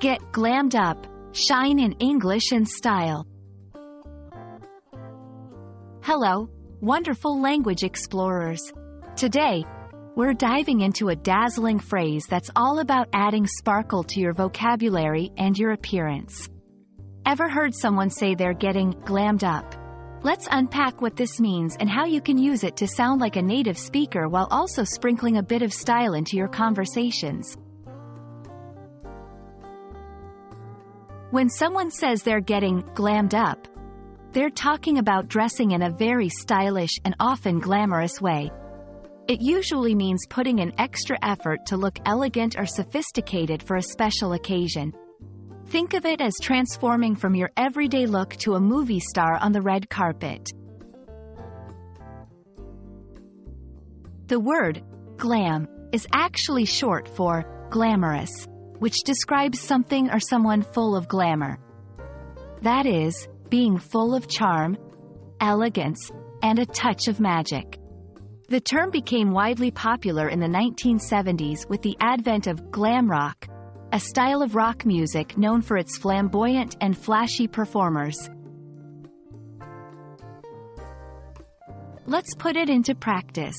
Get glammed up. Shine in English and style. Hello, wonderful language explorers. Today, we're diving into a dazzling phrase that's all about adding sparkle to your vocabulary and your appearance. Ever heard someone say they're getting glammed up? Let's unpack what this means and how you can use it to sound like a native speaker while also sprinkling a bit of style into your conversations. When someone says they're getting glammed up, they're talking about dressing in a very stylish and often glamorous way. It usually means putting an extra effort to look elegant or sophisticated for a special occasion. Think of it as transforming from your everyday look to a movie star on the red carpet. The word glam is actually short for glamorous, which describes something or someone full of glamour. That is, being full of charm, elegance, and a touch of magic. The term became widely popular in the 1970s with the advent of glam rock, a style of rock music known for its flamboyant and flashy performers. Let's put it into practice.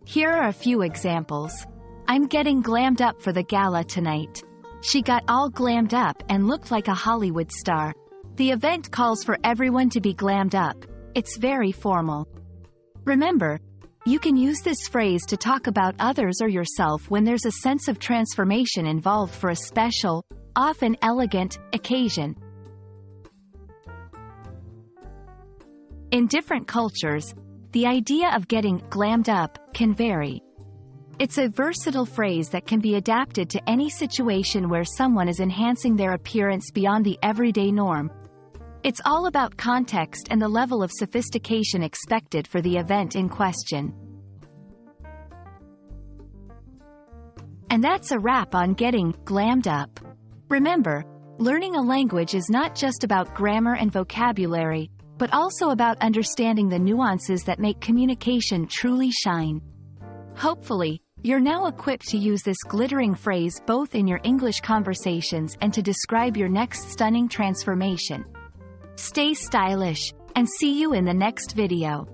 Here are a few examples. I'm getting glammed up for the gala tonight. She got all glammed up and looked like a Hollywood star. The event calls for everyone to be glammed up. It's very formal. Remember, you can use this phrase to talk about others or yourself when there's a sense of transformation involved for a special, often elegant, occasion. In different cultures, the idea of getting glammed up can vary. It's a versatile phrase that can be adapted to any situation where someone is enhancing their appearance beyond the everyday norm. It's all about context and the level of sophistication expected for the event in question. And that's a wrap on getting glammed up. Remember, learning a language is not just about grammar and vocabulary, but also about understanding the nuances that make communication truly shine. Hopefully, you're now equipped to use this glittering phrase both in your English conversations and to describe your next stunning transformation. Stay stylish, and see you in the next video.